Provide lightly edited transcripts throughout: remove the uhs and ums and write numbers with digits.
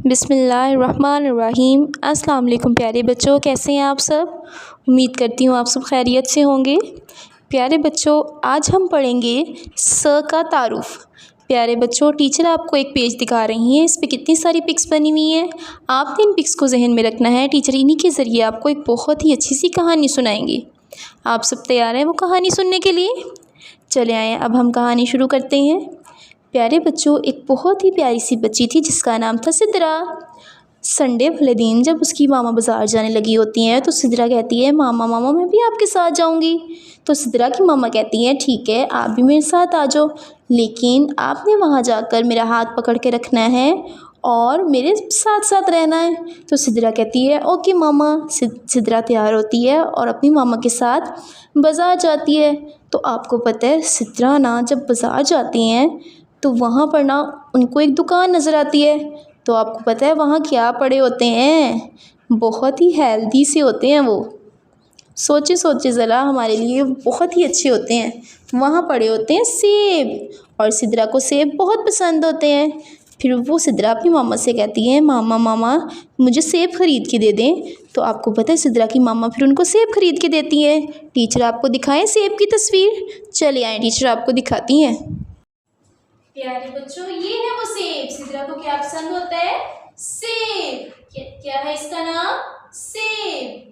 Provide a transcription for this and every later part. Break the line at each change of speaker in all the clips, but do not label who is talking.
बिस्मिल्लाहिर्रहमानिर्रहीम। अस्सलाम वालेकुम प्यारे बच्चों, कैसे हैं आप सब। उम्मीद करती हूँ आप सब खैरियत से होंगे। प्यारे बच्चों, आज हम पढ़ेंगे स का तारुफ। प्यारे बच्चों, टीचर आपको एक पेज दिखा रही हैं, इस पे कितनी सारी पिक्स बनी हुई हैं। आपने इन पिक्स को जहन में रखना है। टीचर इन्हीं के ज़रिए आपको एक बहुत ही अच्छी सी कहानी सुनाएंगी। आप सब तैयार हैं वो कहानी सुनने के लिए। चले आए, अब हम कहानी शुरू करते हैं। प्यारे बच्चों, एक बहुत ही प्यारी सी बच्ची थी जिसका नाम था सिद्रा। संडे वाले दिन जब उसकी मामा बाज़ार जाने लगी होती हैं तो सिद्रा कहती है, मामा मामा मैं भी आपके साथ जाऊंगी। तो सिद्रा की मामा कहती हैं, ठीक है आप भी मेरे साथ आ जाओ, लेकिन आपने वहाँ जाकर मेरा हाथ पकड़ के रखना है और मेरे साथ साथ रहना है। तो सिद्रा कहती है, ओके मामा। सिद्रा तैयार होती है और अपनी मामा के साथ बाज़ार जाती है। तो आपको पता है सिद्रा ना जब बाज़ार जाती हैं तो वहाँ पर ना उनको एक दुकान नज़र आती है। तो आपको पता है वहाँ क्या पड़े होते हैं, बहुत ही हेल्दी से होते हैं वो। सोचे सोचे ज़रा, हमारे लिए बहुत ही अच्छे होते हैं। वहाँ पड़े होते हैं सेब और सिद्रा को सेब बहुत पसंद होते हैं। फिर वो सिद्रा अपनी मामा से कहती है, मामा मामा मुझे सेब ख़रीद के दे दें। तो आपको पता है सिद्रा की मामा फिर उनको सेब ख़रीद के देती है। टीचर आपको दिखाएं सेब की तस्वीर। चले आए, टीचर आपको दिखाती हैं। प्यारे बच्चों, ये है वो सेब। सिद्रा को क्या पसंद होता है, सेब। क्या है इसका नाम, सेब।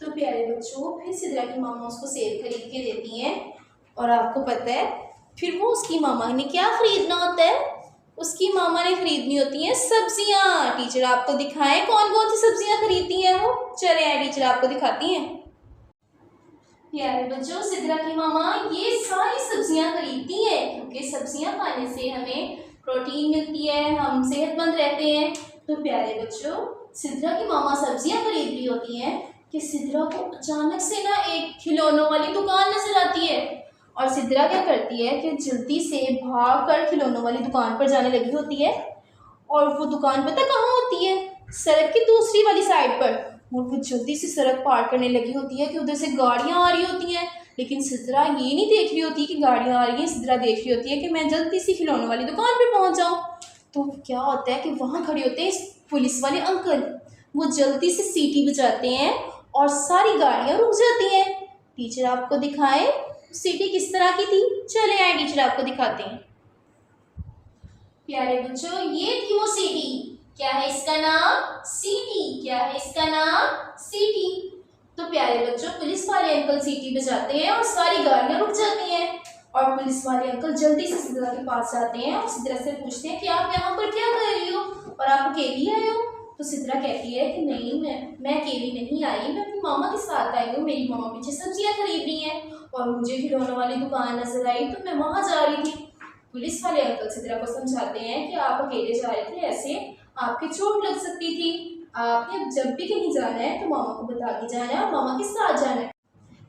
तो प्यारे बच्चों, फिर सिद्रा की मामा उसको सेब खरीद के देती हैं। और आपको पता है फिर वो उसकी मामा ने क्या खरीदना होता है, उसकी मामा ने खरीदनी होती हैं सब्जियां। टीचर आपको दिखाएं कौन कौन सी सब्जियां खरीदती हैं वो। चले आए, टीचर आपको दिखाती हैं। प्यारे बच्चों, सिद्रा की मामा ये सारी सब्जियां खरीदती हैं क्योंकि सब्जियां खाने से हमें प्रोटीन मिलती है, हम सेहतमंद रहते हैं। तो प्यारे बच्चों, सिद्रा की मामा सब्जियां खरीद रही होती हैं कि सिद्रा को अचानक से ना एक खिलौनों वाली दुकान नजर आती है। और सिद्रा क्या करती है कि जल्दी से भाग कर खिलौनों वाली दुकान पर जाने लगी होती है। और वो दुकान पता कहाँ होती है, सड़क की दूसरी वाली साइड पर। और वो जल्दी से सड़क पार करने लगी होती है कि उधर से गाड़ियाँ आ रही होती हैं, लेकिन सिद्रा ये नहीं देख रही होती कि गाड़ियाँ आ रही हैं। सिद्रा देख रही होती है कि मैं जल्दी से खिलौनों वाली दुकान पर पहुंच जाऊं। तो क्या होता है कि वहाँ खड़े होते हैं पुलिस वाले अंकल। वो जल्दी से सीटी बजाते हैं और सारी गाड़ियाँ रुक जाती हैं। टीचर आपको दिखाएं सीटी किस तरह की थी। चले आए, टीचर आपको दिखाते हैं। प्यारे बच्चों, ये थी वो सीटी। क्या है इसका नाम, सीटी। क्या है इसका नाम, सीटी। तो प्यारे बच्चों, पुलिस वाले अंकल सीटी बजाते हैं और सारी गाड़ियां रुक जाती हैं। और पुलिस वाले अंकल जल्दी से सिद्रा के पास जाते हैं और सिद्रा से पूछते हैं कि आप यहाँ पर क्या कर रही हो और आप अकेली आए हो। तो सिद्रा कहती है कि नहीं, मैं अकेली नहीं आई, मैं अपनी मामा के साथ आई हूँ। मेरी मामा पीछे सब्जियां खरीद रही हैं और मुझे खिलौनों वाली दुकान नजर आई तो मैं वहां जा रही थी। पुलिस वाले अंकल सिद्रा को समझाते हैं कि आप अकेले जा रहे थे, ऐसे आपकी चोट लग सकती थी। आपने जब भी कहीं जाना है तो मामा को बता के जाना है और मामा के साथ जाना है।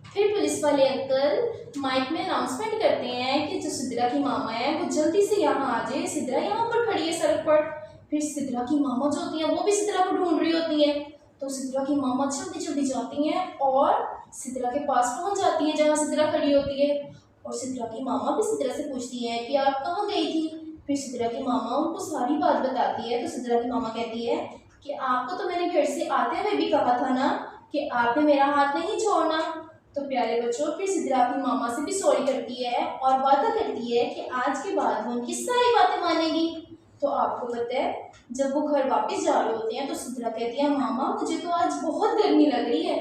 फिर पुलिस वाले अंकल माइक में अनाउंसमेंट करते हैं कि जो सिद्रा की मामा है वो जल्दी से यहाँ आ जाए, सिद्रा यहाँ पर खड़ी है सड़क पर। फिर सिद्रा की मामा जो होती हैं वो भी सिद्रा को ढूंढ रही होती है। तो सिद्रा की मामा जल्दी जल्दी जाती हैं और सिद्रा के पास पहुंच जाती हैं जहाँ सिद्रा खड़ी होती है। और सिद्रा की मामा भी सिद्रा से पूछती है कि आप कहाँ गई थी। फिर सिद्रा की मामा उनको सारी बात बताती है। तो सिद्रा की मामा कहती है कि आपको तो मैंने घर से आते हुए भी कहा था ना कि आपने मेरा हाथ नहीं छोड़ना। तो प्यारे बच्चों, फिर सिद्रा अपनी मामा से भी सॉरी करती है और वादा करती है कि आज के बाद वो उनकी सारी बातें मानेगी। तो आपको पता है जब वो घर वापस जा रहे होते हैं तो सिद्रा कहती है, मामा मुझे तो आज बहुत गर्मी लग रही है।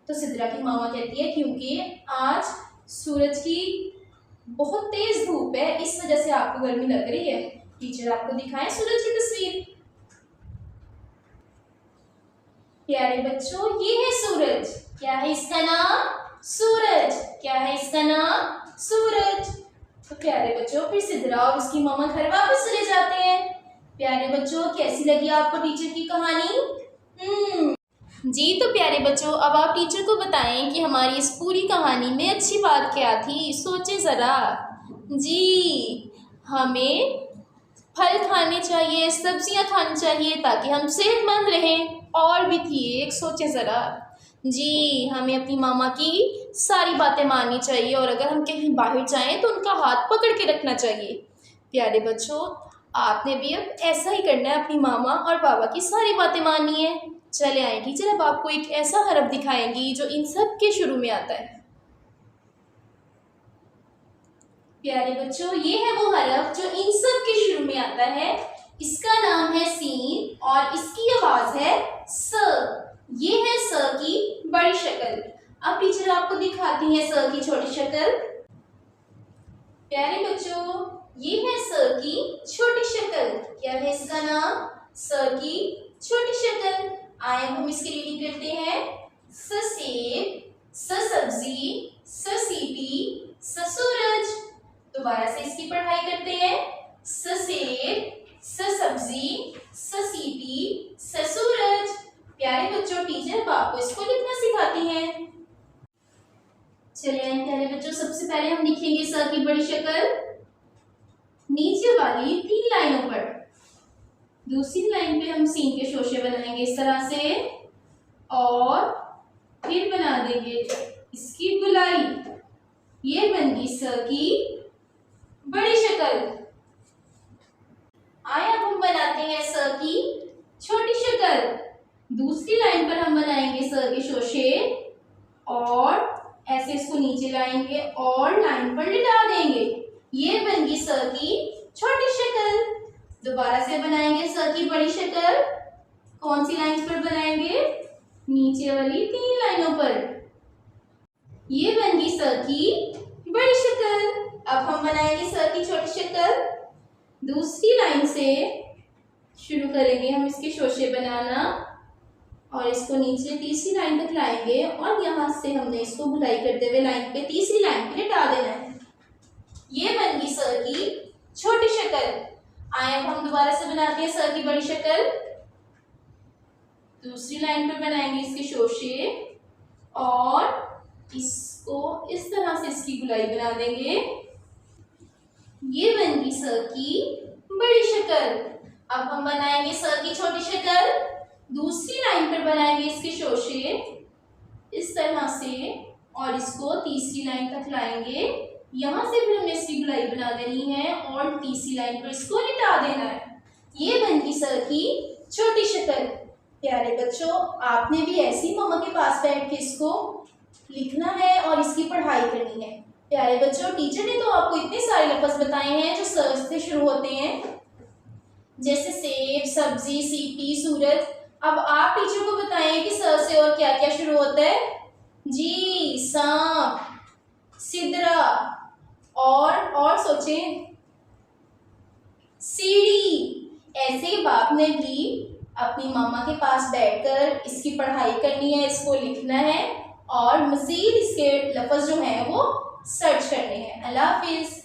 तो सिद्रा की मामा कहती है क्योंकि आज सूरज की बहुत तेज धूप है, इस वजह से आपको गर्मी लग रही है। टीचर आपको दिखाएं सूरज की तस्वीर। प्यारे बच्चों, ये है सूरज। क्या है इसका नाम, सूरज। क्या है इसका नाम, सूरज। तो प्यारे बच्चों, फिर सिद्रा और उसकी मामा घर वापस चले जाते हैं। प्यारे बच्चों, कैसी लगी आपको टीचर की कहानी। जी तो प्यारे बच्चों, अब आप टीचर को बताएं कि हमारी इस पूरी कहानी में अच्छी बात क्या थी। सोचें ज़रा। जी, हमें फल खाने चाहिए, सब्जियां खानी चाहिए ताकि हम सेहतमंद रहें। और भी थी एक, सोचें ज़रा। जी, हमें अपनी मामा की सारी बातें माननी चाहिए और अगर हम कहीं बाहर जाएं तो उनका हाथ पकड़ के रखना चाहिए। प्यारे बच्चों, आपने भी अब ऐसा ही करना है, अपनी मामा और पापा की सारी बातें माननी है। चले आए टीचर, अब आपको एक ऐसा हरफ दिखाएंगी जो इन सब के शुरू में आता है। प्यारे बच्चों, ये है वो हरफ जो इन सब के शुरू में आता है। इसका नाम है सीन और इसकी आवाज है स। ये है स की बड़ी शक्ल। अब टीचर आपको दिखाती है स की छोटी शक्ल। प्यारे बच्चों, ये है स की छोटी शक्ल। क्या है इसका नाम? स की छोटी शक्ल। आए हम इसकी रीडिंग करते हैं। स सेब, स सब्जी, स सीटी, स सूरज। दोबारा से इसकी पढ़ाई करते हैं। स सेब, स सब्जी, स सीटी, स सूरज। प्यारे बच्चों, टीचर आपको इसको लिखना सिखाती हैं। चलिए प्यारे बच्चों, सबसे पहले हम लिखेंगे स की बड़ी शक्ल नीचे वाली 3 लाइनों पर। दूसरी लाइन पे हम सीन के शोशे बनाएंगे इस तरह से और फिर बना देंगे इसकी गुलाई। ये बन गई स की बड़ी शक्ल। आए अब हम बनाते हैं स की छोटी शक्ल। दूसरी लाइन पर हम बनाएंगे स के शोशे और ऐसे इसको नीचे लाएंगे और लाइन पर लिटा देंगे। ये बन गई स की छोटी शक्ल। दोबारा से बनाएंगे स की बड़ी शक्ल। कौन सी लाइन पर बनाएंगे? नीचे वाली 3 लाइनों पर। ये बन गई स की बड़ी शक्ल। अब हम बनाएंगे स की छोटी शक्ल। दूसरी लाइन से शुरू करेंगे हम इसके शोशे बनाना और इसको नीचे तीसरी लाइन तक लाएंगे और यहाँ से हमने इसको गुलाई करते हुए लाइन पे तीसरी लाइन पे लिटा देना है। ये बन गई स की छोटी शक्ल। आए अब हम दोबारा से बनाते हैं स की बड़ी शक्ल। दूसरी लाइन पर बनाएंगे इसके शोशे और इसको इस तरह से इसकी गुलाई बना देंगे। ये बन गई स की बड़ी शक्ल। अब हम बनाएंगे स की छोटी शक्ल। दूसरी लाइन पर बनाएंगे इसके शोशे इस तरह से और इसको तीसरी लाइन तक लाएंगे। यहाँ से भी हमें इसकी गुलाई बना देनी है और तीसरी लाइन पर इसको लिटा देना है। ये बन गई स की छोटी शक्ल। प्यारे बच्चों, आपने भी ऐसी मम्मा के पास बैठ के इसको लिखना है और इसकी पढ़ाई करनी है। प्यारे बच्चों, टीचर ने तो आपको इतने सारे लफ्ज़ बताए हैं जो स से शुरू होते हैं, जैसे सेब, सब्जी, सीटी, सूरज। अब आप टीचर को बताएं कि स से और क्या क्या शुरू होता है? जी, सांप, सिदरा और सोचें, सीढ़ी। ऐसे ही आपने भी अपनी मामा के पास बैठकर इसकी पढ़ाई करनी है, इसको लिखना है और मज़ीद इसके लफ्ज़ जो हैं वो सर्च करने हैं। अल्लाह हाफिज़।